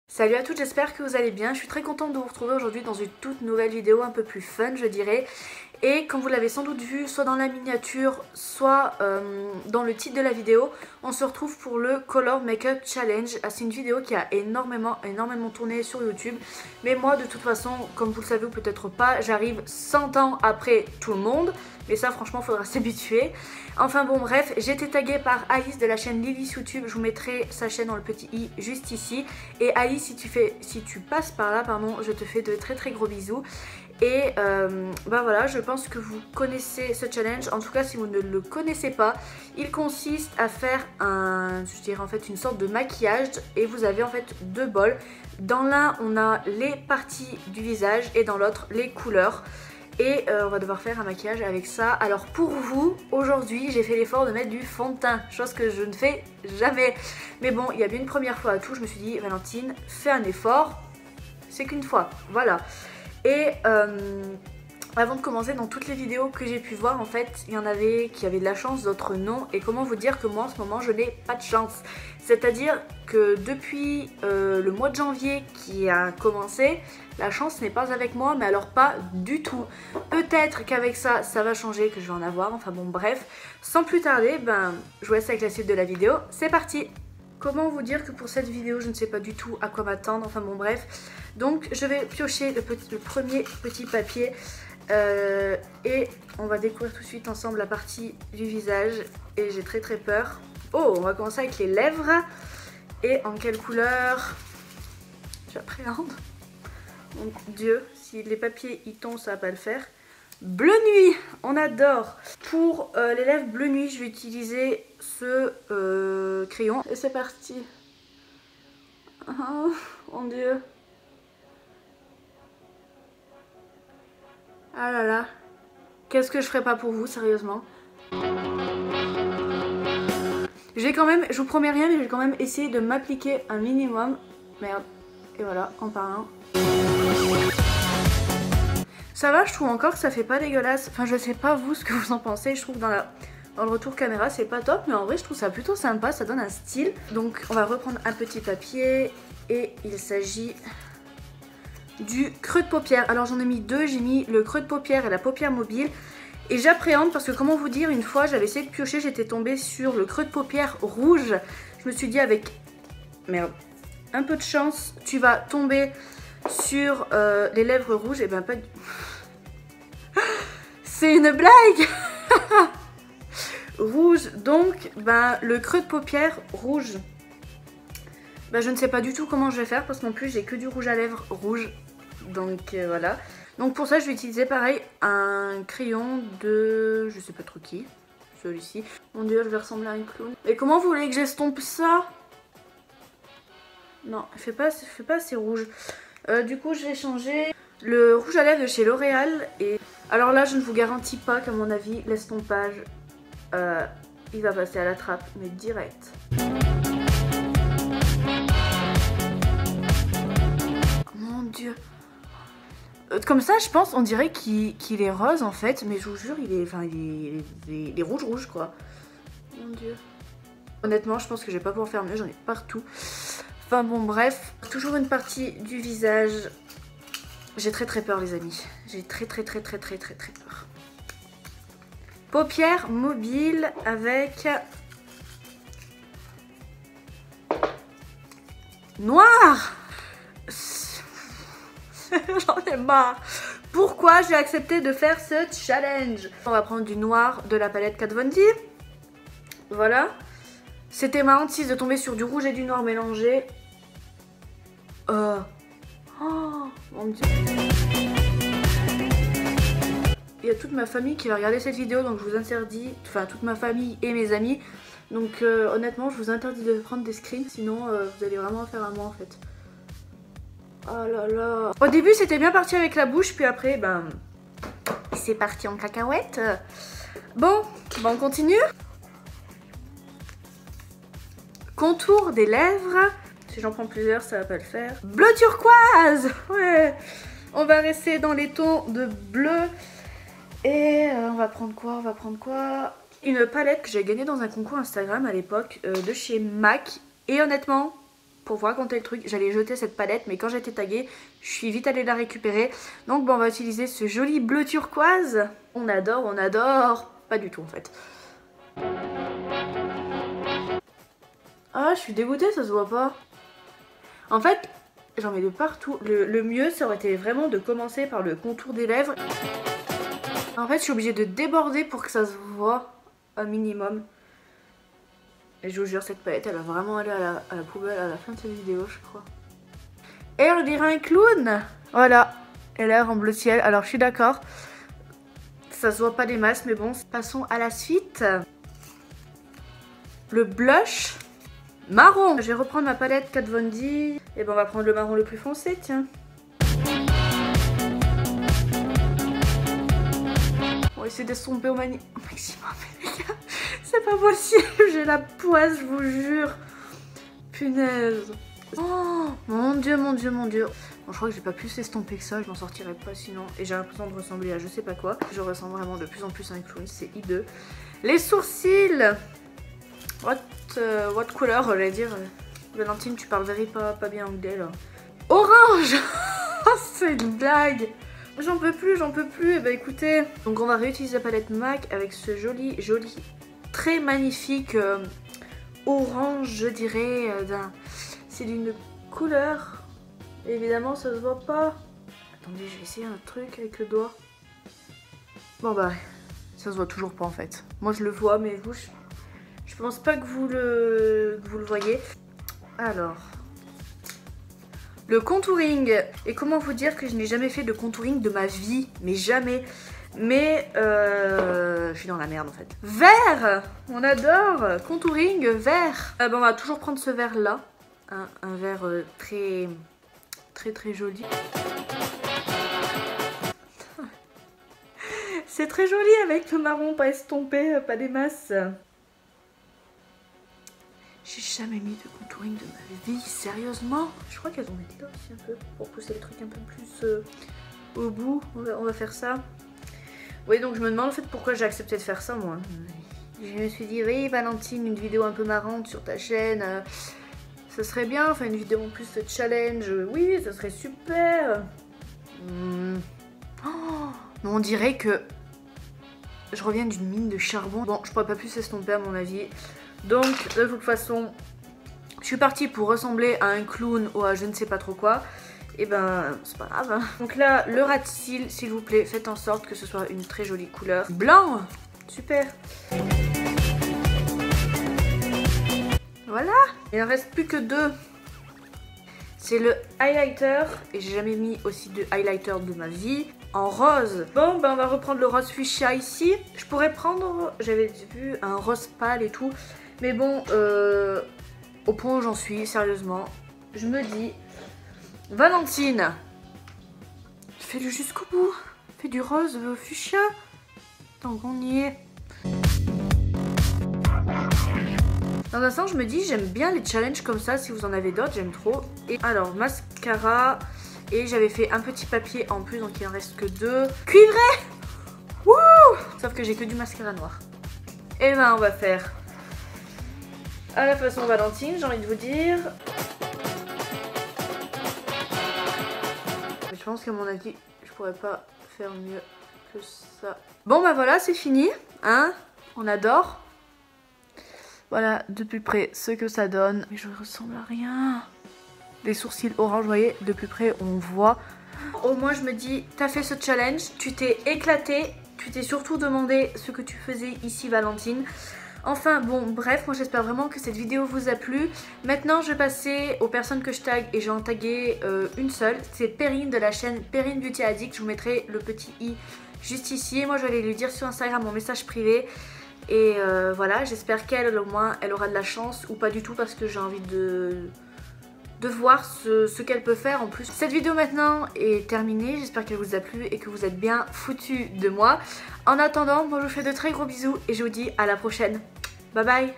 Salut à toutes, j'espère que vous allez bien. Je suis très contente de vous retrouver aujourd'hui dans une toute nouvelle vidéo un peu plus fun, je dirais. Et comme vous l'avez sans doute vu, soit dans la miniature, soit dans le titre de la vidéo, on se retrouve pour le Color Makeup Challenge. C'est une vidéo qui a énormément tourné sur YouTube. Mais moi, de toute façon, comme vous le savez ou peut-être pas, j'arrive 100 ans après tout le monde. Mais ça, franchement, faudra s'habituer. Enfin bon, bref, j'ai été taguée par Alice de la chaîne Lily's YouTube. Je vous mettrai sa chaîne dans le petit i juste ici. Et Alice, si tu passes par là, pardon, je te fais de très gros bisous. Et bah voilà, je pense que vous connaissez ce challenge. En tout cas, si vous ne le connaissez pas, il consiste à faire je dirais en fait une sorte de maquillage. Et vous avez en fait deux bols. Dans l'un, on a les parties du visage et dans l'autre, les couleurs. Et on va devoir faire un maquillage avec ça. Alors pour vous, aujourd'hui, j'ai fait l'effort de mettre du fond de teint, chose que je ne fais jamais. Mais bon, il y a bien une première fois à tout. Je me suis dit, Valentine, fais un effort. C'est qu'une fois, voilà. Et avant de commencer, dans toutes les vidéos que j'ai pu voir, en fait, il y en avait qui avaient de la chance, d'autres non. Et comment vous dire que moi, en ce moment, je n'ai pas de chance. C'est-à-dire que depuis le mois de janvier qui a commencé, la chance n'est pas avec moi, mais alors pas du tout. Peut-être qu'avec ça, ça va changer, que je vais en avoir. Enfin bon, bref. Sans plus tarder, je vous laisse avec la suite de la vidéo. C'est parti! Comment vous dire que pour cette vidéo, je ne sais pas du tout à quoi m'attendre. Enfin bon, bref. Donc, je vais piocher le premier petit papier. Et on va découvrir tout de suite ensemble la partie du visage. Et j'ai très peur. Oh, on va commencer avec les lèvres. Et en quelle couleur? J'appréhende. Mon Dieu, si les papiers y tombent, ça va pas le faire. Bleu nuit, on adore. Pour les lèvres bleu nuit, je vais utiliser ce crayon. Et c'est parti. Oh mon Dieu. Ah là là. Qu'est-ce que je ferais pas pour vous, sérieusement. Je vous promets rien, mais je vais quand même essayer de m'appliquer un minimum. Merde. Et voilà, en parlant. Ça va, je trouve encore que ça fait pas dégueulasse. Enfin, je sais pas vous ce que vous en pensez. Je trouve dans le retour caméra c'est pas top, mais en vrai je trouve ça plutôt sympa, ça donne un style. Donc on va reprendre un petit papier et il s'agit du creux de paupière. Alors j'en ai mis deux, j'ai mis le creux de paupière et la paupière mobile. Et j'appréhende parce que comment vous dire, une fois j'avais essayé de piocher, j'étais tombée sur le creux de paupière rouge. Je me suis dit avec, merde, un peu de chance, tu vas tomber sur les lèvres rouges. Et ben pas du... C'est une blague. Rouge, donc le creux de paupière rouge. Je ne sais pas du tout comment je vais faire parce qu'en plus j'ai que du rouge à lèvres rouge. Donc voilà. Donc pour ça je vais utiliser pareil un crayon de... je sais pas trop qui. Celui-ci. Mon dieu, je vais ressembler à une clown. Et comment vous voulez que j'estompe ça? Non, il fait pas assez rouge. Du coup je vais changer le rouge à lèvres de chez L'Oréal. Et alors là je ne vous garantis pas qu'à mon avis l'estompage il va passer à la trappe, mais direct. Mon dieu. Comme ça, je pense, on dirait qu'il est rose en fait, mais je vous jure, il est rouge quoi. Mon dieu. Honnêtement, je pense que je vais pas pouvoir faire mieux, j'en ai partout. Enfin bon, bref. Toujours une partie du visage. J'ai très peur les amis. J'ai très peur. Paupières mobiles avec noir. J'en ai marre. Pourquoi j'ai accepté de faire ce challenge? On va prendre du noir de la palette Kat Von D. Voilà. C'était ma hantise de tomber sur du rouge et du noir mélangé. Oh mon dieu. Il y a toute ma famille qui va regarder cette vidéo, donc je vous interdis, enfin toute ma famille et mes amis. Donc honnêtement, je vous interdis de prendre des screens, sinon vous allez vraiment faire à moi en fait. Oh là là. Au début c'était bien parti avec la bouche, puis après c'est parti en cacahuète. Bon, on continue. Contour des lèvres. Si j'en prends plusieurs ça va pas le faire. Bleu turquoise. Ouais. On va rester dans les tons de bleu. Et on va prendre quoi? Une palette que j'ai gagnée dans un concours Instagram à l'époque de chez MAC. Et honnêtement, pour vous raconter le truc, j'allais jeter cette palette, mais quand j'étais taguée, je suis vite allée la récupérer. Donc bon, on va utiliser ce joli bleu turquoise. On adore. Pas du tout en fait. Ah, je suis dégoûtée, ça se voit pas. En fait, j'en mets de partout. Le mieux, ça aurait été vraiment de commencer par le contour des lèvres. En fait, je suis obligée de déborder pour que ça se voit un minimum. Et je vous jure, cette palette, elle va vraiment aller à la poubelle à la fin de cette vidéo, je crois. Et on dirait un clown. Voilà, elle a l'air en bleu ciel. Alors, je suis d'accord. Ça se voit pas des masses, mais bon, passons à la suite. Le blush marron. Je vais reprendre ma palette Kat Von D. Et ben, on va prendre le marron le plus foncé, tiens. On va essayer d'estomper au maximum. Mais les gars, c'est pas possible. J'ai la poisse, je vous jure. Punaise. Oh, mon dieu. Bon, je crois que j'ai pas plus estomper que ça. Je m'en sortirai pas sinon. Et j'ai l'impression de ressembler à je sais pas quoi. Je ressemble vraiment de plus en plus à un clown. C'est hideux. Les sourcils. What couleur, j'allais dire. Valentine, tu parles pas bien anglais là. Orange. C'est une blague. J'en peux plus. Et bah écoutez, donc on va réutiliser la palette MAC avec ce joli, très magnifique orange, je dirais. C'est d'une couleur. Évidemment, ça se voit pas. Attendez, je vais essayer un truc avec le doigt. Bon bah, ça se voit toujours pas en fait. Moi je le vois, mais vous, je pense pas que vous le voyez. Alors, le contouring. Et comment vous dire que je n'ai jamais fait de contouring de ma vie. Mais jamais. Mais je suis dans la merde en fait. Vert. On adore. Contouring vert. Bon, on va toujours prendre ce vert là. Un vert très joli. C'est très joli avec le marron pas estompé, pas des masses. J'ai jamais mis de contouring de ma vie, sérieusement. Je crois qu'elles ont mis là aussi un peu, pour pousser les trucs un peu plus au bout. On va faire ça. Oui, donc je me demande en fait pourquoi j'ai accepté de faire ça, moi. Je me suis dit, oui, Valentine, une vidéo un peu marrante sur ta chaîne, ça serait bien, enfin une vidéo en plus de challenge, oui, ça serait super. Oh, mais on dirait que je reviens d'une mine de charbon. Bon, je pourrais pas plus estomper à mon avis. Donc, de toute façon, je suis partie pour ressembler à un clown ou à je ne sais pas trop quoi. Et ben, c'est pas grave. Hein. Donc là, le ras de cils, s'il vous plaît, faites en sorte que ce soit une très jolie couleur. Blanc. Super. Voilà. Il en reste plus que deux. C'est le highlighter. Et j'ai jamais mis aussi de highlighter de ma vie. En rose. Bon, ben on va reprendre le rose fuchsia ici. Je pourrais prendre, j'avais vu un rose pâle et tout. Mais bon, au point où j'en suis, sérieusement, je me dis, Valentine, fais-le jusqu'au bout. Fais du rose fuchsia. Tant qu'on y est. Dans un sens, je me dis, j'aime bien les challenges comme ça. Si vous en avez d'autres, j'aime trop. Et alors, mascara. Et j'avais fait un petit papier en plus, donc il en reste que deux. Cuivré. Wouh. Sauf que j'ai que du mascara noir. Et ben, on va faire à la façon Valentine, j'ai envie de vous dire. Mais je pense qu'à mon avis, je pourrais pas faire mieux que ça. Bon bah voilà, c'est fini, hein. On adore. Voilà, de plus près, ce que ça donne. Mais je ressemble à rien. Les sourcils orange, vous voyez, de plus près, on voit. Au moins, je me dis, t'as fait ce challenge, tu t'es éclaté, tu t'es surtout demandé ce que tu faisais ici, Valentine. Enfin, bon, bref, moi j'espère vraiment que cette vidéo vous a plu. Maintenant, je vais passer aux personnes que je tag et j'ai en tagué une seule. C'est Perrine de la chaîne Perrine Beauty Addict. Je vous mettrai le petit i juste ici. Moi, je vais aller lui dire sur Instagram mon message privé. Et voilà, j'espère qu'elle, au moins, elle aura de la chance ou pas du tout parce que j'ai envie de voir ce qu'elle peut faire en plus. Cette vidéo maintenant est terminée, j'espère qu'elle vous a plu et que vous êtes bien foutus de moi. En attendant, moi je vous fais de très gros bisous et je vous dis à la prochaine. Bye bye.